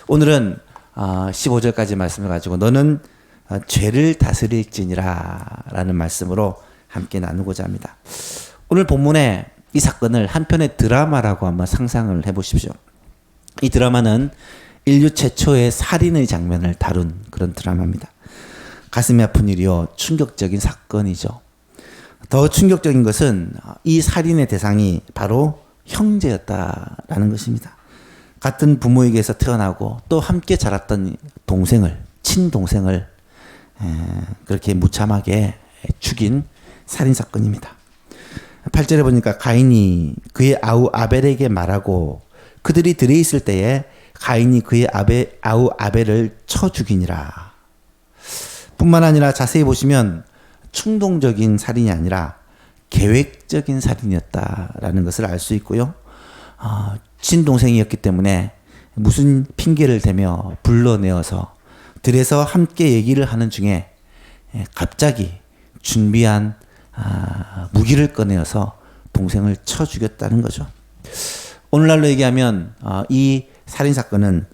오늘은 15절까지 말씀을 가지고 너는 죄를 다스릴지니라 라는 말씀으로 함께 나누고자 합니다. 오늘 본문에 이 사건을 한편의 드라마라고 한번 상상을 해보십시오. 이 드라마는 인류 최초의 살인의 장면을 다룬 그런 드라마입니다. 가슴이 아픈 일이요, 충격적인 사건이죠. 더 충격적인 것은 이 살인의 대상이 바로 형제였다라는 것입니다. 같은 부모에게서 태어나고 또 함께 자랐던 동생을, 친동생을 그렇게 무참하게 죽인 살인사건입니다. 8절에 보니까 가인이 그의 아우 아벨에게 말하고 그들이 들에 있을 때에 가인이 그의 아우 아벨을 쳐 죽이니라. 뿐만 아니라 자세히 보시면 충동적인 살인이 아니라 계획적인 살인이었다라는 것을 알 수 있고요. 친동생이었기 때문에 무슨 핑계를 대며 불러내어서 들에서 함께 얘기를 하는 중에 갑자기 준비한 무기를 꺼내어서 동생을 쳐 죽였다는 거죠. 오늘날로 얘기하면 이 살인사건은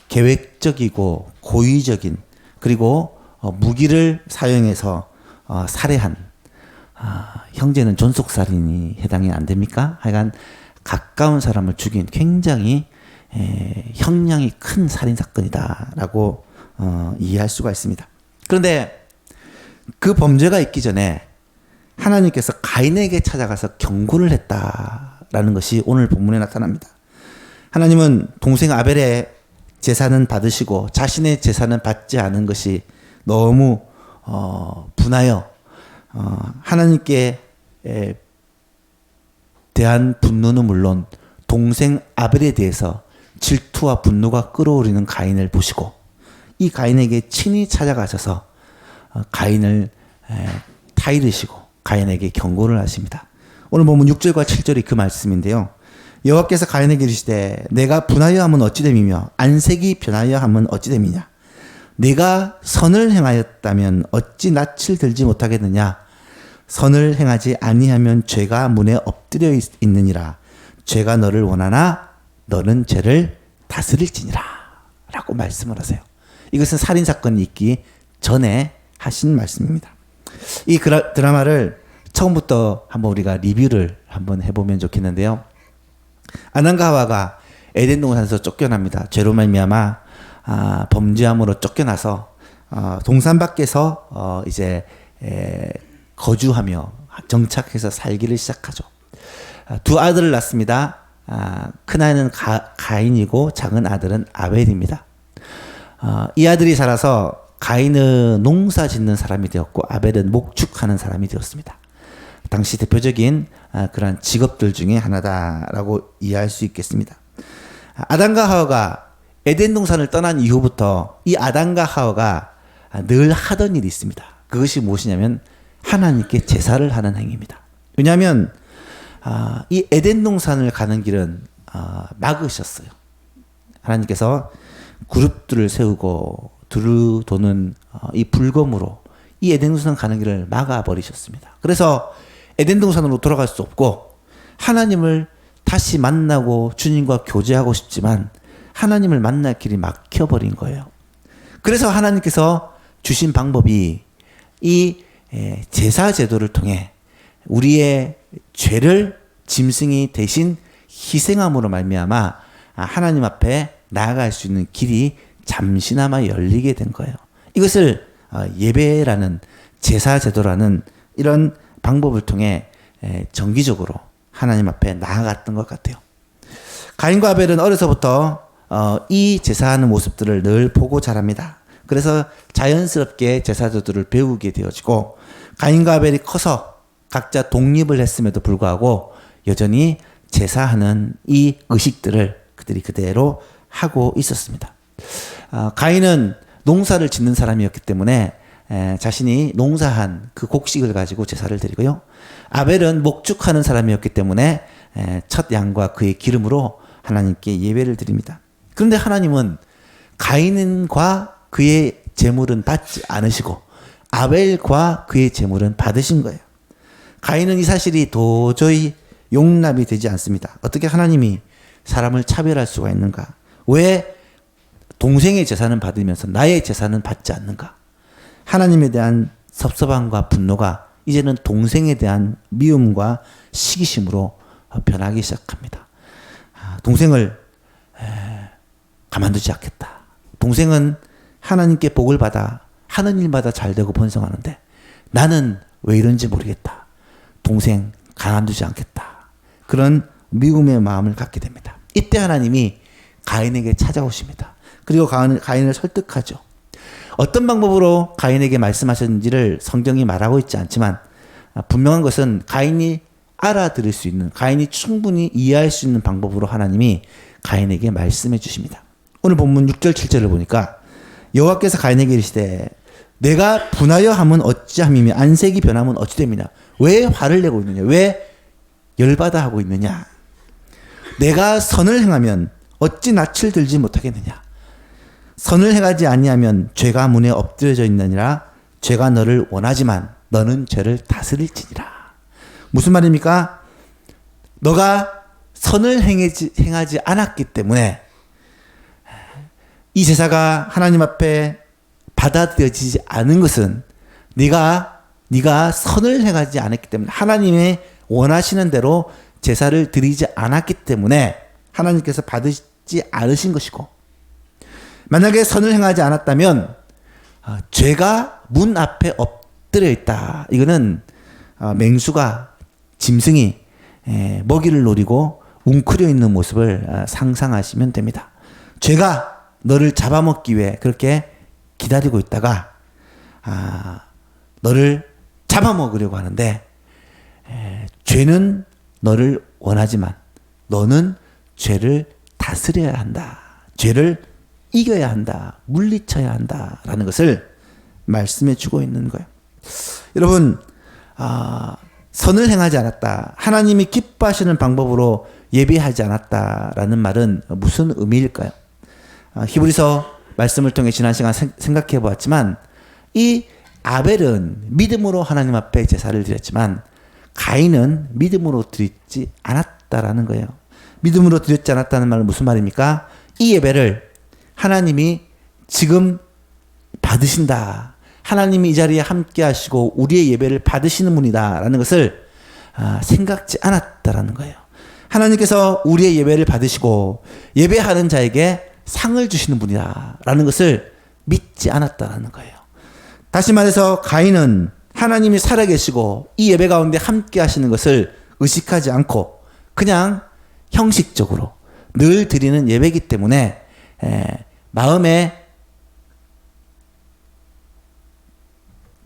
계획적이고 고의적인, 그리고 무기를 사용해서 살해한, 형제는 존속살인이 해당이 안 됩니까? 하여간 가까운 사람을 죽인 굉장히 형량이 큰 살인사건이다라고 이해할 수가 있습니다. 그런데 그 범죄가 있기 전에 하나님께서 가인에게 찾아가서 경고를 했다라는 것이 오늘 본문에 나타납니다. 하나님은 동생 아벨의 제사는 받으시고 자신의 제사는 받지 않은 것이 너무 분하여 하나님께 대한 분노는 물론 동생 아벨에 대해서 질투와 분노가 끓어오르는 가인을 보시고 이 가인에게 친히 찾아가셔서 가인을 타이르시고 가인에게 경고를 하십니다. 오늘 보면 6절과 7절이 그 말씀인데요. 여호와께서 가인에게 이르시되 내가 분하여 하면 어찌 됨이며 안색이 변하여 하면 어찌 됨이냐. 내가 선을 행하였다면 어찌 낯을 들지 못하겠느냐. 선을 행하지 아니하면 죄가 문에 엎드려 있느니라. 죄가 너를 원하나 너는 죄를 다스릴지니라 라고 말씀을 하세요. 이것은 살인사건이 있기 전에 하신 말씀입니다. 이 드라마를 처음부터 한번 우리가 리뷰를 한번 해보면 좋겠는데요. 아담과 하와가 에덴 동산에서 쫓겨납니다. 죄로 말미암아 범죄함으로 쫓겨나서 동산 밖에서 이제 거주하며 정착해서 살기를 시작하죠. 두 아들을 낳습니다. 큰 아이는 가인이고 작은 아들은 아벨입니다. 이 아들이 자라서 가인은 농사 짓는 사람이 되었고 아벨은 목축하는 사람이 되었습니다. 당시 대표적인 그러한 직업들 중에 하나다라고 이해할 수 있겠습니다. 아담과 하와가 에덴 동산을 떠난 이후부터 이 아담과 하와가 늘 하던 일이 있습니다. 그것이 무엇이냐면 하나님께 제사를 하는 행위입니다. 왜냐하면 이 에덴 동산을 가는 길은 막으셨어요. 하나님께서 그룹들을 세우고 두루 도는 이 불검으로 이 에덴 동산 가는 길을 막아버리셨습니다. 그래서 에덴 동산으로 돌아갈 수 없고 하나님을 다시 만나고 주님과 교제하고 싶지만 하나님을 만날 길이 막혀버린 거예요. 그래서 하나님께서 주신 방법이 이 제사 제도를 통해 우리의 죄를 짐승이 대신 희생함으로 말미암아 하나님 앞에 나아갈 수 있는 길이 잠시나마 열리게 된 거예요. 이것을 예배라는 제사 제도라는 이런 방법을 통해 정기적으로 하나님 앞에 나아갔던 것 같아요. 가인과 아벨은 어려서부터 이 제사하는 모습들을 늘 보고 자랍니다. 그래서 자연스럽게 제사제도를 배우게 되어지고 가인과 아벨이 커서 각자 독립을 했음에도 불구하고 여전히 제사하는 이 의식들을 그들이 그대로 하고 있었습니다. 가인은 농사를 짓는 사람이었기 때문에 자신이 농사한 그 곡식을 가지고 제사를 드리고요. 아벨은 목축하는 사람이었기 때문에 첫 양과 그의 기름으로 하나님께 예배를 드립니다. 그런데 하나님은 가인과 그의 제물은 받지 않으시고 아벨과 그의 제물은 받으신 거예요. 가인은 이 사실이 도저히 용납이 되지 않습니다. 어떻게 하나님이 사람을 차별할 수가 있는가? 왜 동생의 제사는 받으면서 나의 제사는 받지 않는가? 하나님에 대한 섭섭함과 분노가 이제는 동생에 대한 미움과 시기심으로 변하기 시작합니다. 동생을 가만두지 않겠다. 동생은 하나님께 복을 받아 하는 일마다 잘 되고 번성하는데 나는 왜 이런지 모르겠다. 동생 가만두지 않겠다. 그런 미움의 마음을 갖게 됩니다. 이때 하나님이 가인에게 찾아오십니다. 그리고 가인을 설득하죠. 어떤 방법으로 가인에게 말씀하셨는지를 성경이 말하고 있지 않지만 분명한 것은 가인이 알아들을 수 있는, 가인이 충분히 이해할 수 있는 방법으로 하나님이 가인에게 말씀해 주십니다. 오늘 본문 6절 7절을 보니까 여호와께서 가인에게 이르시되 내가 분하여 함은 어찌함이며 안색이 변함은 어찌 됨이냐. 왜 화를 내고 있느냐. 왜 열받아 하고 있느냐. 내가 선을 행하면 어찌 낯을 들지 못하겠느냐. 선을 행하지 아니하면 죄가 문에 엎드려져 있느니라. 죄가 너를 원하지만 너는 죄를 다스릴지니라. 무슨 말입니까? 너가 선을 행하지 않았기 때문에 이 제사가 하나님 앞에 받아들여지지 않은 것은 네가 선을 행하지 않았기 때문에, 하나님의 원하시는 대로 제사를 드리지 않았기 때문에 하나님께서 받으시지 않으신 것이고, 만약에 선을 행하지 않았다면 죄가 문 앞에 엎드려 있다. 이거는 맹수가, 짐승이 먹이를 노리고 웅크려 있는 모습을 상상하시면 됩니다. 죄가 너를 잡아먹기 위해 그렇게 기다리고 있다가 너를 잡아먹으려고 하는데, 죄는 너를 원하지만 너는 죄를 다스려야 한다. 죄를 이겨야 한다. 물리쳐야 한다라는 것을 말씀해 주고 있는 거예요. 여러분, 선을 행하지 않았다. 하나님이 기뻐하시는 방법으로 예배하지 않았다라는 말은 무슨 의미일까요? 히브리서 말씀을 통해 지난 시간 생각해 보았지만, 이 아벨은 믿음으로 하나님 앞에 제사를 드렸지만 가인은 믿음으로 드리지 않았다라는 거예요. 믿음으로 드렸지 않았다는 말은 무슨 말입니까? 이 예배를 하나님이 지금 받으신다. 하나님이 이 자리에 함께 하시고 우리의 예배를 받으시는 분이다라는 것을 생각지 않았다라는 거예요. 하나님께서 우리의 예배를 받으시고 예배하는 자에게 상을 주시는 분이다라는 것을 믿지 않았다라는 거예요. 다시 말해서 가인은 하나님이 살아계시고 이 예배 가운데 함께 하시는 것을 의식하지 않고 그냥 형식적으로 늘 드리는 예배이기 때문에 마음에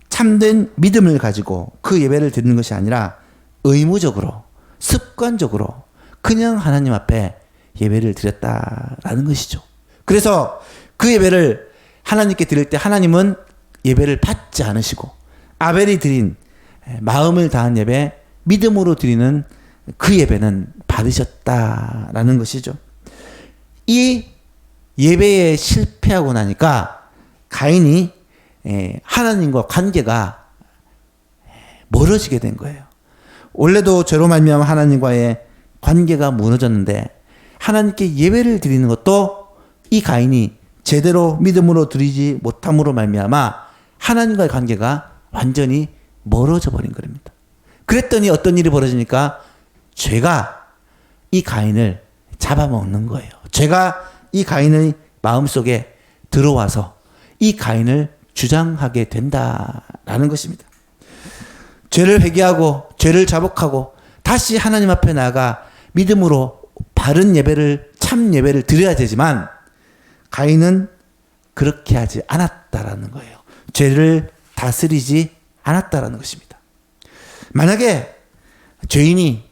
참된 믿음을 가지고 그 예배를 드리는 것이 아니라 의무적으로, 습관적으로 그냥 하나님 앞에 예배를 드렸다라는 것이죠. 그래서 그 예배를 하나님께 드릴 때 하나님은 예배를 받지 않으시고 아벨이 드린 마음을 다한 예배, 믿음으로 드리는 그 예배는 받으셨다라는 것이죠. 이 예배에 실패하고 나니까 가인이 하나님과 관계가 멀어지게 된 거예요. 원래도 죄로 말미암아 하나님과의 관계가 무너졌는데 하나님께 예배를 드리는 것도 이 가인이 제대로 믿음으로 드리지 못함으로 말미암아 하나님과의 관계가 완전히 멀어져 버린 겁니다. 그랬더니 어떤 일이 벌어지니까 죄가 이 가인을 잡아먹는 거예요. 죄가 이 가인의 마음속에 들어와서 이 가인을 주장하게 된다라는 것입니다. 죄를 회개하고 죄를 자복하고 다시 하나님 앞에 나아가 믿음으로 바른 예배를, 참 예배를 드려야 되지만 가인은 그렇게 하지 않았다라는 거예요. 죄를 다스리지 않았다라는 것입니다. 만약에 죄인이,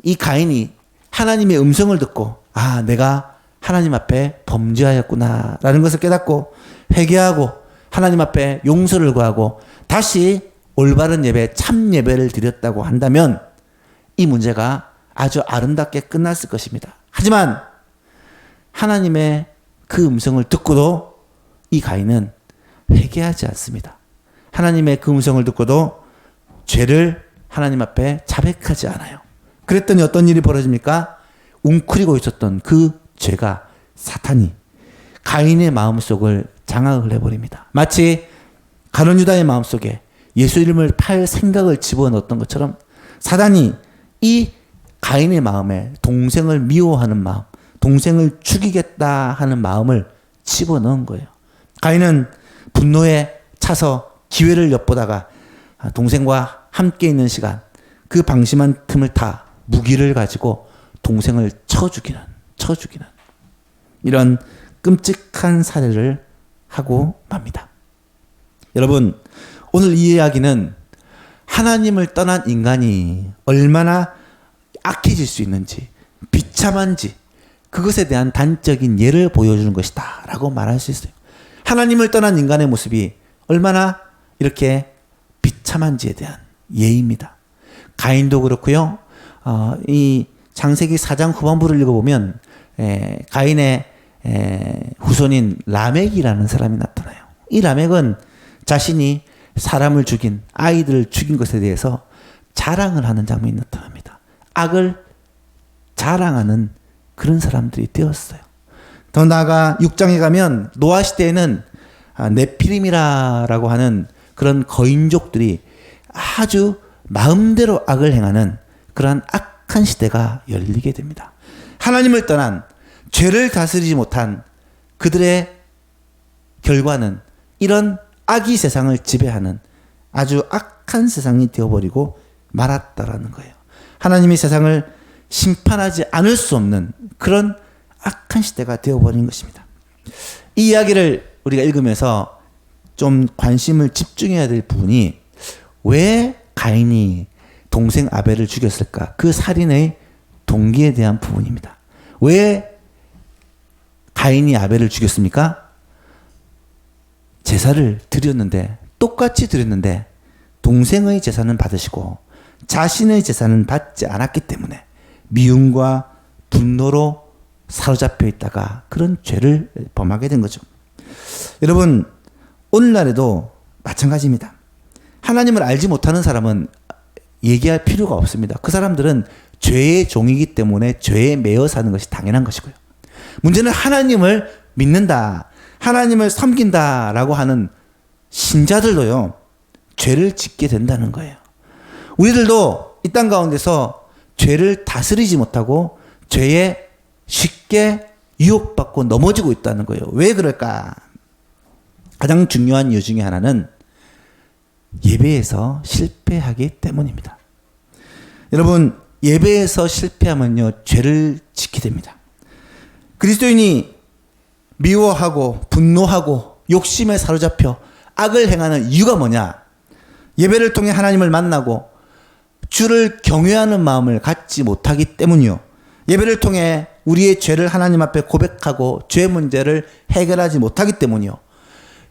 이 가인이 하나님의 음성을 듣고 내가 하나님 앞에 범죄하였구나 라는 것을 깨닫고 회개하고 하나님 앞에 용서를 구하고 다시 올바른 예배, 참 예배를 드렸다고 한다면 이 문제가 아주 아름답게 끝났을 것입니다. 하지만 하나님의 그 음성을 듣고도 이 가인은 회개하지 않습니다. 하나님의 그 음성을 듣고도 죄를 하나님 앞에 자백하지 않아요. 그랬더니 어떤 일이 벌어집니까? 웅크리고 있었던 그 죄가, 사탄이 가인의 마음속을 장악을 해버립니다. 마치 가룟 유다의 마음속에 예수 이름을 팔 생각을 집어넣었던 것처럼 사단이 이 가인의 마음에 동생을 미워하는 마음, 동생을 죽이겠다 하는 마음을 집어넣은 거예요. 가인은 분노에 차서 기회를 엿보다가 동생과 함께 있는 시간, 그 방심한 틈을 타 무기를 가지고 동생을 쳐 죽이는 이런 끔찍한 사례를 하고 맙니다. 여러분, 오늘 이 이야기는 하나님을 떠난 인간이 얼마나 악해질 수 있는지, 비참한지, 그것에 대한 단적인 예를 보여주는 것이다 라고 말할 수 있어요. 하나님을 떠난 인간의 모습이 얼마나 이렇게 비참한지에 대한 예입니다. 가인도 그렇고요. 이 창세기 4장 후반부를 읽어보면 가인의 후손인 라멕이라는 사람이 나타나요. 이 라멕은 자신이 사람을 죽인, 아이들을 죽인 것에 대해서 자랑을 하는 장면이 나타납니다. 악을 자랑하는 그런 사람들이 되었어요. 더 나아가 6장에 가면 노아 시대에는 네피림이라고 하는 그런 거인족들이 아주 마음대로 악을 행하는 그러한 악한 시대가 열리게 됩니다. 하나님을 떠난, 죄를 다스리지 못한 그들의 결과는 이런 악이 세상을 지배하는 아주 악한 세상이 되어버리고 말았다라는 거예요. 하나님이 세상을 심판하지 않을 수 없는 그런 악한 시대가 되어버린 것입니다. 이 이야기를 우리가 읽으면서 좀 관심을 집중해야 될 부분이 왜 가인이 동생 아벨을 죽였을까? 그 살인의 동기에 대한 부분입니다. 왜 가인이 아벨을 죽였습니까? 제사를 드렸는데, 똑같이 드렸는데 동생의 제사는 받으시고 자신의 제사는 받지 않았기 때문에 미움과 분노로 사로잡혀 있다가 그런 죄를 범하게 된 거죠. 여러분, 오늘날에도 마찬가지입니다. 하나님을 알지 못하는 사람은 얘기할 필요가 없습니다. 그 사람들은 죄의 종이기 때문에 죄에 매여 사는 것이 당연한 것이고요. 문제는 하나님을 믿는다, 하나님을 섬긴다라고 하는 신자들도요, 죄를 짓게 된다는 거예요. 우리들도 이 땅 가운데서 죄를 다스리지 못하고 죄에 쉽게 유혹받고 넘어지고 있다는 거예요. 왜 그럴까? 가장 중요한 이유 중에 하나는 예배에서 실패하기 때문입니다. 여러분, 예배에서 실패하면요, 죄를 짓게 됩니다. 그리스도인이 미워하고 분노하고 욕심에 사로잡혀 악을 행하는 이유가 뭐냐? 예배를 통해 하나님을 만나고 주를 경외하는 마음을 갖지 못하기 때문이요. 예배를 통해 우리의 죄를 하나님 앞에 고백하고 죄 문제를 해결하지 못하기 때문이요.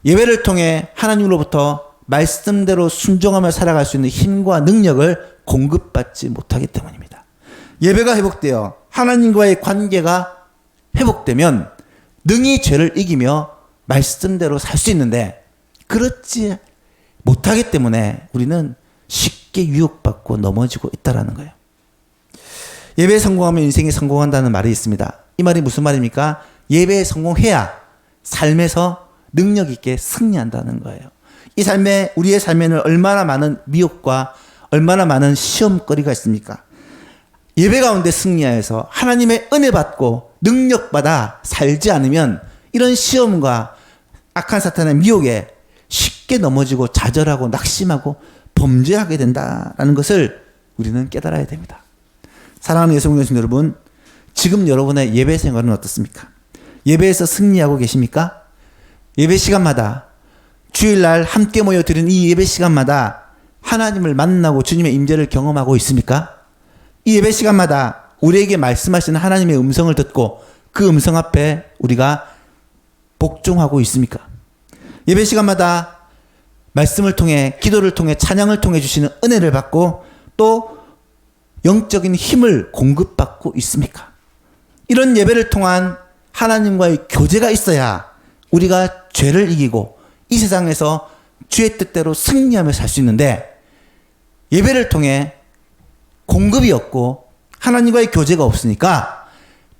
예배를 통해 하나님으로부터 말씀대로 순종하며 살아갈 수 있는 힘과 능력을 공급받지 못하기 때문입니다. 예배가 회복되어 하나님과의 관계가 회복되면 능히 죄를 이기며 말씀대로 살 수 있는데 그렇지 못하기 때문에 우리는 쉽게 유혹받고 넘어지고 있다는 거예요. 예배에 성공하면 인생이 성공한다는 말이 있습니다. 이 말이 무슨 말입니까? 예배에 성공해야 삶에서 능력 있게 승리한다는 거예요. 이 삶에, 우리의 삶에는 얼마나 많은 미혹과 얼마나 많은 시험거리가 있습니까? 예배 가운데 승리하여서 하나님의 은혜 받고 능력 받아 살지 않으면 이런 시험과 악한 사탄의 미혹에 쉽게 넘어지고 좌절하고 낙심하고 범죄하게 된다는 것을 우리는 깨달아야 됩니다. 사랑하는 예수님께서 여러분, 지금 여러분의 예배 생활은 어떻습니까? 예배에서 승리하고 계십니까? 예배 시간마다, 주일날 함께 모여 드리는 이 예배 시간마다 하나님을 만나고 주님의 임재를 경험하고 있습니까? 이 예배 시간마다 우리에게 말씀하시는 하나님의 음성을 듣고 그 음성 앞에 우리가 복종하고 있습니까? 예배 시간마다 말씀을 통해, 기도를 통해, 찬양을 통해 주시는 은혜를 받고 또 영적인 힘을 공급받고 있습니까? 이런 예배를 통한 하나님과의 교제가 있어야 우리가 죄를 이기고 이 세상에서 주의 뜻대로 승리하며 살 수 있는데, 예배를 통해 공급이 없고 하나님과의 교제가 없으니까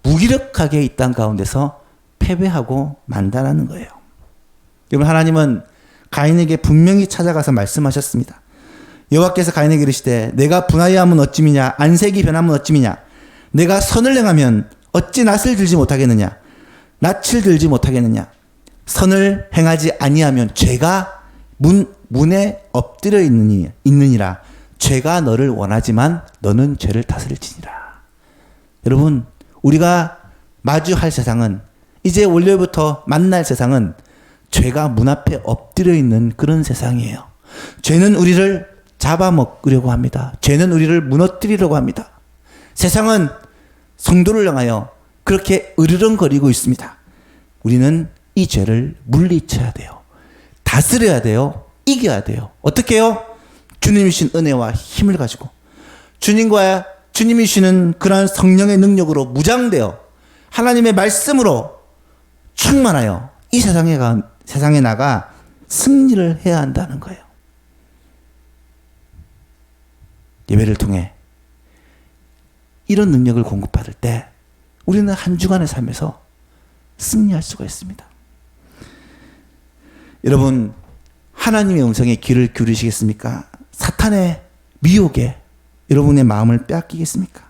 무기력하게 이 땅 가운데서 패배하고 만다라는 거예요. 여러분, 하나님은 가인에게 분명히 찾아가서 말씀하셨습니다. 여호와께서 가인에게 이르시되 내가 분하여 하면 어찌미냐, 안색이 변하면 어찌미냐, 내가 선을 행하면 어찌 낯을 들지 못하겠느냐, 낯을 들지 못하겠느냐. 선을 행하지 아니하면 죄가 문에 엎드려 있느니라. 죄가 너를 원하지만 너는 죄를 다스릴지니라. 여러분, 우리가 마주할 세상은, 이제 월요일부터 만날 세상은 죄가 문 앞에 엎드려 있는 그런 세상이에요. 죄는 우리를 잡아먹으려고 합니다. 죄는 우리를 무너뜨리려고 합니다. 세상은 성도를 향하여 그렇게 으르렁거리고 있습니다. 우리는 이 죄를 물리쳐야 돼요. 다스려야 돼요. 이겨야 돼요. 어떻게 해요? 주님이 주신 은혜와 힘을 가지고, 주님이 주시는 그러한 성령의 능력으로 무장되어 하나님의 말씀으로 충만하여 이 세상에 나가 승리를 해야 한다는 거예요. 예배를 통해 이런 능력을 공급받을 때 우리는 한 주간의 삶에서 승리할 수가 있습니다. 여러분, 하나님의 음성에 귀를 기울이시겠습니까? 사탄의 미혹에 여러분의 마음을 빼앗기겠습니까?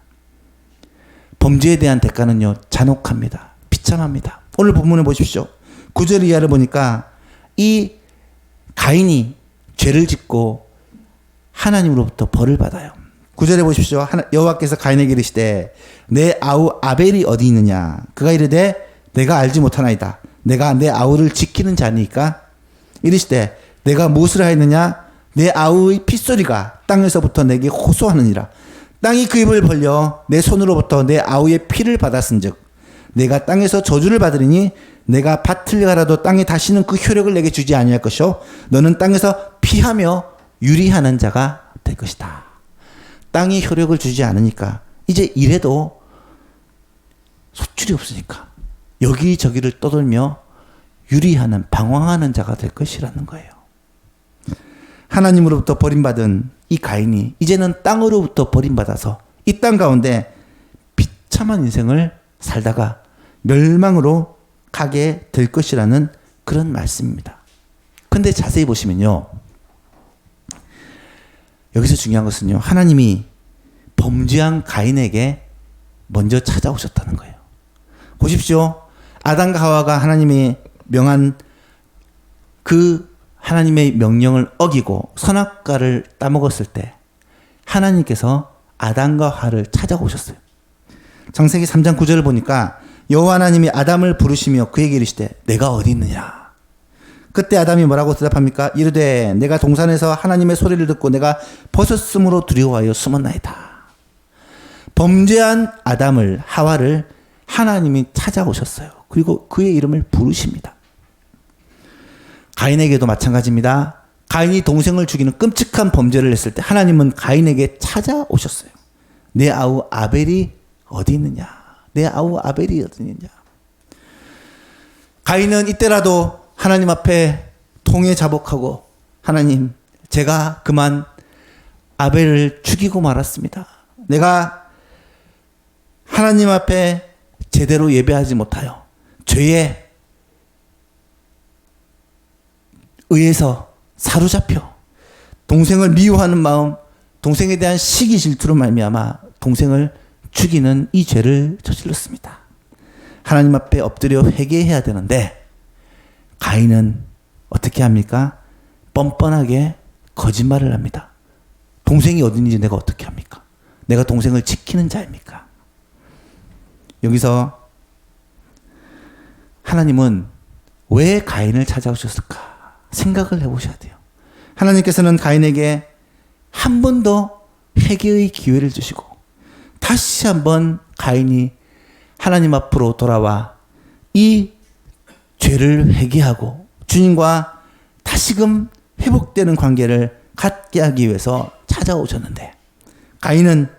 범죄에 대한 대가는요, 잔혹합니다. 비참합니다. 오늘 본문을 보십시오. 9절 이하를 보니까 이 가인이 죄를 짓고 하나님으로부터 벌을 받아요. 9절에 보십시오. 여호와께서 가인에게 이르시되 내 아우 아벨이 어디 있느냐. 그가 이르되 내가 알지 못하나이다. 내가 내 아우를 지키는 자니까. 이르시되 내가 무엇을 하였느냐. 내 아우의 핏소리가 땅에서부터 내게 호소하느니라. 땅이 그 입을 벌려 내 손으로부터 내 아우의 피를 받았은즉 내가 땅에서 저주를 받으리니 내가 밭을 가라도 땅에 다시는 그 효력을 내게 주지 아니할 것이요 너는 땅에서 피하며 유리하는 자가 될 것이다. 땅이 효력을 주지 않으니까 이제 이래도 소출이 없으니까 여기저기를 떠돌며 유리하는, 방황하는 자가 될 것이라는 거예요. 하나님으로부터 버림받은 이 가인이 이제는 땅으로부터 버림받아서 이 땅 가운데 비참한 인생을 살다가 멸망으로 가게 될 것이라는 그런 말씀입니다. 근데 자세히 보시면요, 여기서 중요한 것은요, 하나님이 범죄한 가인에게 먼저 찾아오셨다는 거예요. 보십시오. 아담과 하와가 하나님이 명한 그 하나님의 명령을 어기고 선악과를 따먹었을 때 하나님께서 아담과 하와를 찾아오셨어요. 창세기 3장 9절을 보니까 여호와 하나님이 아담을 부르시며 그에게 이르시되 내가 어디 있느냐. 그때 아담이 뭐라고 대답합니까? 이르되 내가 동산에서 하나님의 소리를 듣고 내가 벗었으므로 두려워하여 숨었나이다. 범죄한 아담을, 하와를 하나님이 찾아오셨어요. 그리고 그의 이름을 부르십니다. 가인에게도 마찬가지입니다. 가인이 동생을 죽이는 끔찍한 범죄를 했을 때 하나님은 가인에게 찾아오셨어요. 내 아우 아벨이 어디 있느냐. 내 아우 아벨이 어디 있느냐. 가인은 이때라도 하나님 앞에 통해 자복하고 하나님, 제가 그만 아벨을 죽이고 말았습니다. 내가 하나님 앞에 제대로 예배하지 못하여 죄에 의해서 사로잡혀 동생을 미워하는 마음, 동생에 대한 시기 질투로 말미암아 동생을 죽이는 이 죄를 저질렀습니다. 하나님 앞에 엎드려 회개해야 되는데 가인은 어떻게 합니까? 뻔뻔하게 거짓말을 합니다. 동생이 어딘지 내가 어떻게 합니까? 내가 동생을 지키는 자입니까? 여기서 하나님은 왜 가인을 찾아오셨을까 생각을 해보셔야 돼요. 하나님께서는 가인에게 한 번 더 회개의 기회를 주시고 다시 한번 가인이 하나님 앞으로 돌아와 이 죄를 회개하고 주님과 다시금 회복되는 관계를 갖게 하기 위해서 찾아오셨는데 가인은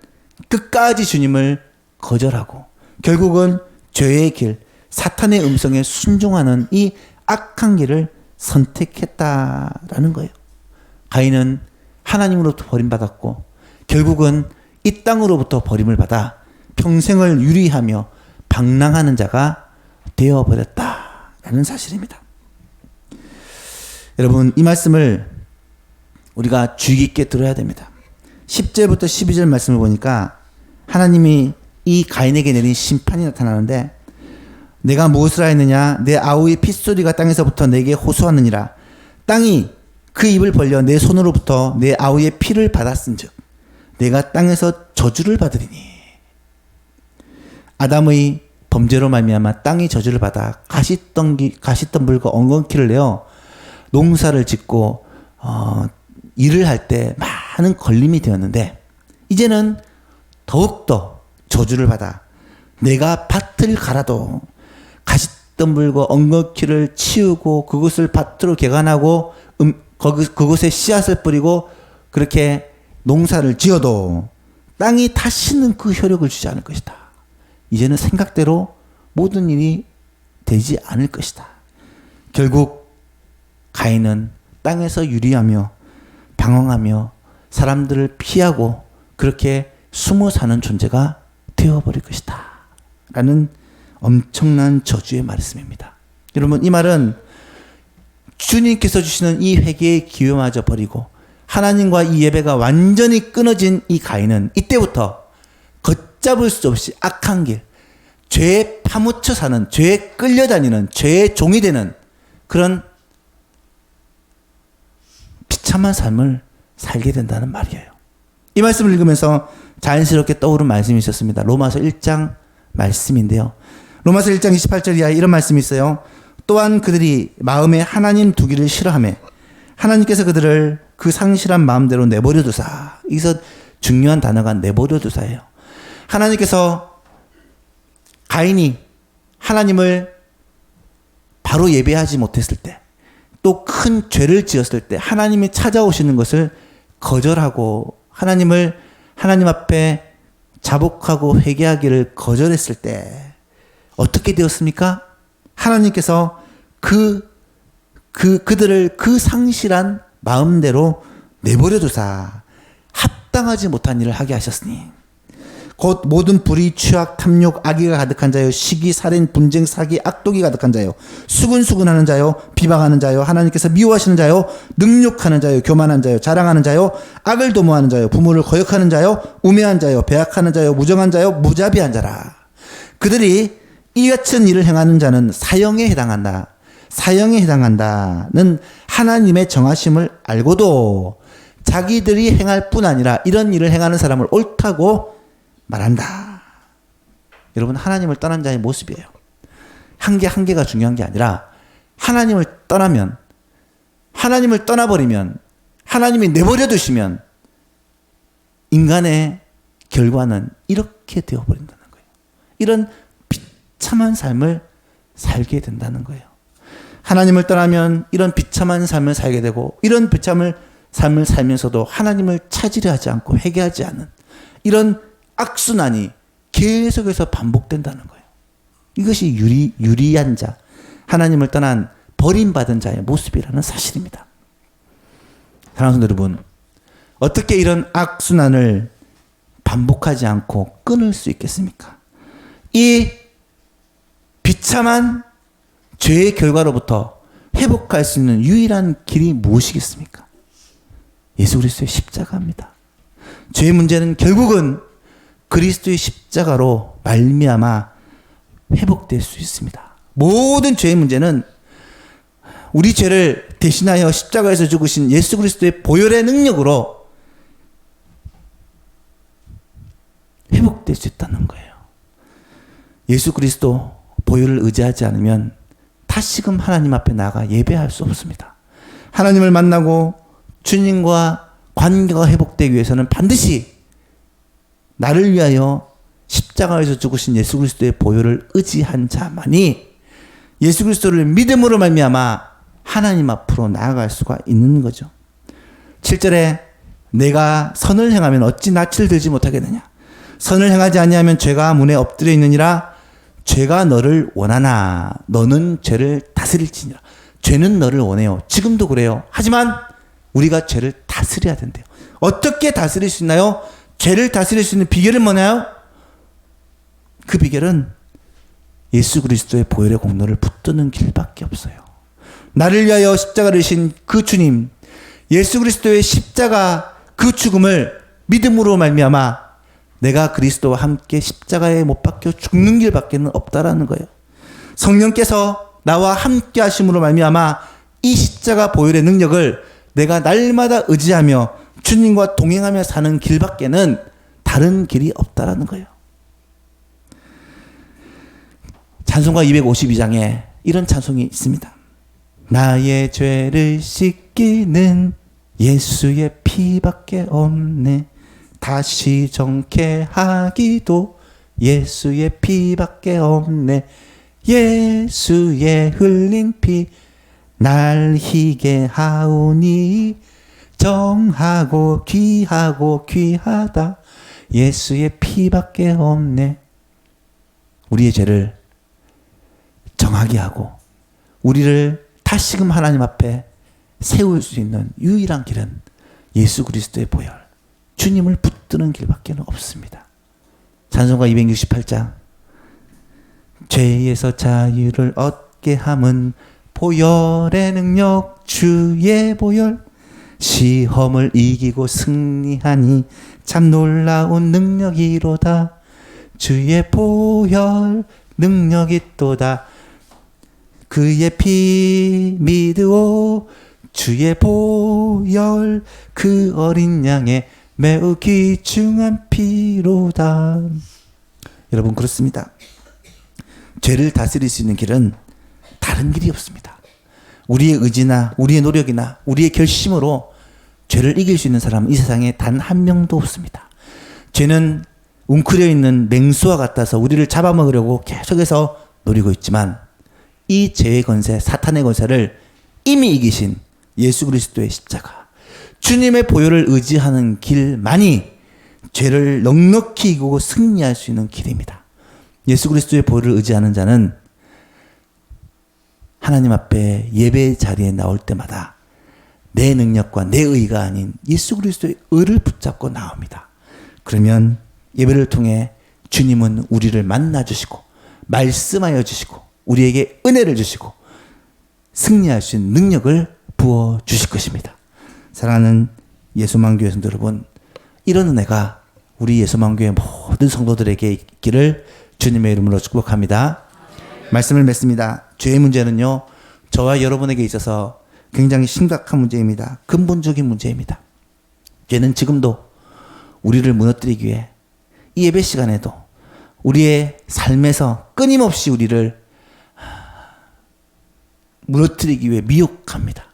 끝까지 주님을 거절하고 결국은 죄의 길, 사탄의 음성에 순종하는 이 악한 길을 선택했다라는 거예요. 가인은 하나님으로부터 버림받았고 결국은 이 땅으로부터 버림을 받아 평생을 유리하며 방랑하는 자가 되어버렸다. 라는 사실입니다. 여러분, 이 말씀을 우리가 주의 깊게 들어야 됩니다. 10절부터 12절 말씀을 보니까 하나님이 이 가인에게 내린 심판이 나타나는데, 내가 무엇을 하였느냐? 내 아우의 핏소리가 땅에서부터 내게 호소하느니라. 땅이 그 입을 벌려 내 손으로부터 내 아우의 피를 받았은즉 내가 땅에서 저주를 받으리니. 아담의 범죄로 말미암아 땅이 저주를 받아 가시덤불과 엉겅퀴를 내어 농사를 짓고 일을 할 때 많은 걸림이 되었는데, 이제는 더욱더 저주를 받아 내가 밭을 갈아도 가시덤불과 엉겅퀴를 치우고 그것을 밭으로 개간하고 그곳에 씨앗을 뿌리고 그렇게 농사를 지어도 땅이 다시는 그 효력을 주지 않을 것이다. 이제는 생각대로 모든 일이 되지 않을 것이다. 결국 가인은 땅에서 유리하며 방황하며 사람들을 피하고 그렇게 숨어 사는 존재가 되어버릴 것이다. 라는 엄청난 저주의 말씀입니다. 여러분, 이 말은 주님께서 주시는 이 회개의 기회마저 버리고 하나님과 이 예배가 완전히 끊어진 이 가인은 이때부터 걷잡을 수 없이 악한 길, 죄에 파묻혀 사는, 죄에 끌려다니는, 죄의 종이 되는 그런 비참한 삶을 살게 된다는 말이에요. 이 말씀을 읽으면서 자연스럽게 떠오른 말씀이 있었습니다. 로마서 1장 말씀인데요. 로마서 1장 28절 이하에 이런 말씀이 있어요. 또한 그들이 마음에 하나님 두기를 싫어하며 하나님께서 그들을 그 상실한 마음대로 내버려 두사. 여기서 중요한 단어가 내버려 두사예요. 하나님께서 가인이 하나님을 바로 예배하지 못했을 때, 또 큰 죄를 지었을 때 하나님이 찾아오시는 것을 거절하고 하나님 앞에 자복하고 회개하기를 거절했을 때 어떻게 되었습니까? 하나님께서 그들을 그 상실한 마음대로 내버려 두사 합당하지 못한 일을 하게 하셨으니 곧 모든 불의, 취악, 탐욕, 악의가 가득한 자요, 시기, 살인, 분쟁, 사기, 악독이 가득한 자요, 수근수근하는 자요, 비방하는 자요, 하나님께서 미워하시는 자요, 능욕하는 자요, 교만한 자요, 자랑하는 자요, 악을 도모하는 자요, 부모를 거역하는 자요, 우매한 자요, 배악하는 자요, 무정한 자요, 무자비한 자라. 그들이 이 같은 일을 행하는 자는 사형에 해당한다. 사형에 해당한다는 하나님의 정하심을 알고도 자기들이 행할 뿐 아니라 이런 일을 행하는 사람을 옳다고 말한다. 여러분, 하나님을 떠난 자의 모습이에요. 한 개가 중요한 게 아니라 하나님을 떠나면, 하나님을 떠나버리면, 하나님이 내버려 두시면 인간의 결과는 이렇게 되어버린다는 거예요. 이런 비참한 삶을 살게 된다는 거예요. 하나님을 떠나면 이런 비참한 삶을 살게 되고, 이런 비참한 삶을 살면서도 하나님을 찾으려 하지 않고 회개하지 않는 이런 악순환이 계속해서 반복된다는 거예요. 이것이 유리한 자, 하나님을 떠난 버림받은 자의 모습이라는 사실입니다. 사랑하는 성도 여러분, 어떻게 이런 악순환을 반복하지 않고 끊을 수 있겠습니까? 이 비참한 죄의 결과로부터 회복할 수 있는 유일한 길이 무엇이겠습니까? 예수 그리스도의 십자가입니다. 죄의 문제는 결국은 그리스도의 십자가로 말미암아 회복될 수 있습니다. 모든 죄의 문제는 우리 죄를 대신하여 십자가에서 죽으신 예수 그리스도의 보혈의 능력으로 회복될 수 있다는 거예요. 예수 그리스도 보혈을 의지하지 않으면 다시금 하나님 앞에 나가 예배할 수 없습니다. 하나님을 만나고 주님과 관계가 회복되기 위해서는 반드시 나를 위하여 십자가에서 죽으신 예수 그리스도의 보혈을 의지한 자만이 예수 그리스도를 믿음으로 말미암아 하나님 앞으로 나아갈 수가 있는 거죠. 7절에 내가 선을 행하면 어찌 낯을 들지 못하겠느냐. 선을 행하지 아니하면 죄가 문에 엎드려 있느니라. 죄가 너를 원하나 너는 죄를 다스릴지니라. 죄는 너를 원해요. 지금도 그래요. 하지만 우리가 죄를 다스려야 된대요. 어떻게 다스릴 수 있나요? 죄를 다스릴 수 있는 비결은 뭐냐요? 그 비결은 예수 그리스도의 보혈의 공로를 붙드는 길밖에 없어요. 나를 위하여 십자가를 지신 그 주님, 예수 그리스도의 십자가 그 죽음을 믿음으로 말미암아 내가 그리스도와 함께 십자가에 못 박혀 죽는 길밖에는 없다라는 거예요. 성령께서 나와 함께 하심으로 말미암아 이 십자가 보혈의 능력을 내가 날마다 의지하며 주님과 동행하며 사는 길밖에는 다른 길이 없다라는 거예요. 찬송가 252장에 이런 찬송이 있습니다. 나의 죄를 씻기는 예수의 피밖에 없네. 다시 정케 하기도 예수의 피밖에 없네. 예수의 흘린 피 날 희게 하오니 정하고 귀하다 예수의 피밖에 없네. 우리의 죄를 정하게 하고 우리를 다시금 하나님 앞에 세울 수 있는 유일한 길은 예수 그리스도의 보혈, 주님을 붙드는 길밖에 없습니다. 찬송가 268장 죄에서 자유를 얻게 함은 보혈의 능력 주의 보혈 시험을 이기고 승리하니 참 놀라운 능력이로다. 주의 보혈 능력이 또다. 그의 피 믿으오 주의 보혈 그 어린 양의 매우 귀중한 피로다. 여러분 그렇습니다. 죄를 다스릴 수 있는 길은 다른 길이 없습니다. 우리의 의지나 우리의 노력이나 우리의 결심으로 죄를 이길 수 있는 사람은 이 세상에 단 한 명도 없습니다. 죄는 웅크려 있는 맹수와 같아서 우리를 잡아먹으려고 계속해서 노리고 있지만 이 죄의 권세, 사탄의 권세를 이미 이기신 예수 그리스도의 십자가, 주님의 보혈을 의지하는 길만이 죄를 넉넉히 이기고 승리할 수 있는 길입니다. 예수 그리스도의 보혈을 의지하는 자는 하나님 앞에 예배 자리에 나올 때마다 내 능력과 내 의가 아닌 예수 그리스도의 의를 붙잡고 나옵니다. 그러면 예배를 통해 주님은 우리를 만나주시고 말씀하여 주시고 우리에게 은혜를 주시고 승리할 수 있는 능력을 부어주실 것입니다. 사랑하는 예수만교회 성도 여러분, 이런 은혜가 우리 예수만교회 모든 성도들에게 있기를 주님의 이름으로 축복합니다. 말씀을 맺습니다. 죄의 문제는요, 저와 여러분에게 있어서 굉장히 심각한 문제입니다. 근본적인 문제입니다. 죄는 지금도 우리를 무너뜨리기 위해 이 예배 시간에도 우리의 삶에서 끊임없이 우리를 무너뜨리기 위해 미혹합니다.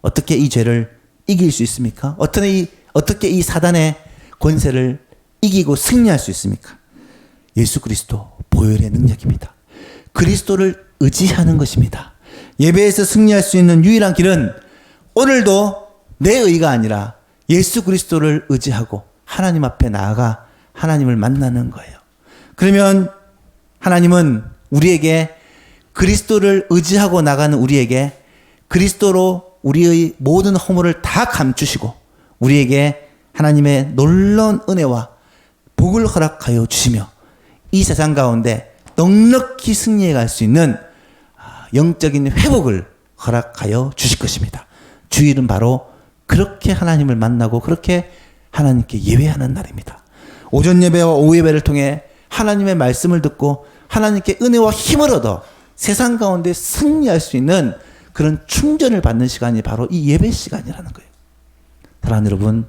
어떻게 이 죄를 이길 수 있습니까? 어떻게 이 사단의 권세를 이기고 승리할 수 있습니까? 예수 그리스도 보혈의 능력입니다. 그리스도를 의지하는 것입니다. 예배에서 승리할 수 있는 유일한 길은 오늘도 내 의가 아니라 예수 그리스도를 의지하고 하나님 앞에 나아가 하나님을 만나는 거예요. 그러면 하나님은 우리에게 그리스도를 의지하고 나가는 우리에게 그리스도로 우리의 모든 허물을 다 감추시고 우리에게 하나님의 놀라운 은혜와 복을 허락하여 주시며 이 세상 가운데 넉넉히 승리해 갈 수 있는 영적인 회복을 허락하여 주실 것입니다. 주일은 바로 그렇게 하나님을 만나고 그렇게 하나님께 예배하는 날입니다. 오전 예배와 오후 예배를 통해 하나님의 말씀을 듣고 하나님께 은혜와 힘을 얻어 세상 가운데 승리할 수 있는 그런 충전을 받는 시간이 바로 이 예배 시간이라는 거예요. 사랑하는 여러분,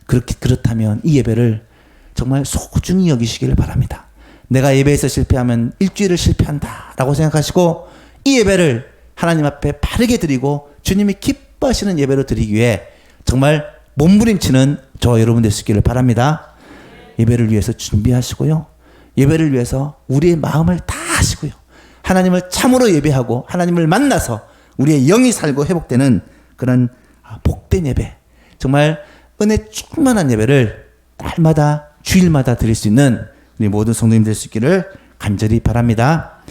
그렇다면 이 예배를 정말 소중히 여기시기를 바랍니다. 내가 예배에서 실패하면 일주일을 실패한다 라고 생각하시고 이 예배를 하나님 앞에 바르게 드리고 주님이 기뻐하시는 예배로 드리기 위해 정말 몸부림치는 저와 여러분 되시기를 바랍니다. 예배를 위해서 준비하시고요. 예배를 위해서 우리의 마음을 다 하시고요. 하나님을 참으로 예배하고 하나님을 만나서 우리의 영이 살고 회복되는 그런 복된 예배, 정말 은혜 충만한 예배를 날마다 주일마다 드릴 수 있는 우리 모든 성도님 될 수 있기를 간절히 바랍니다.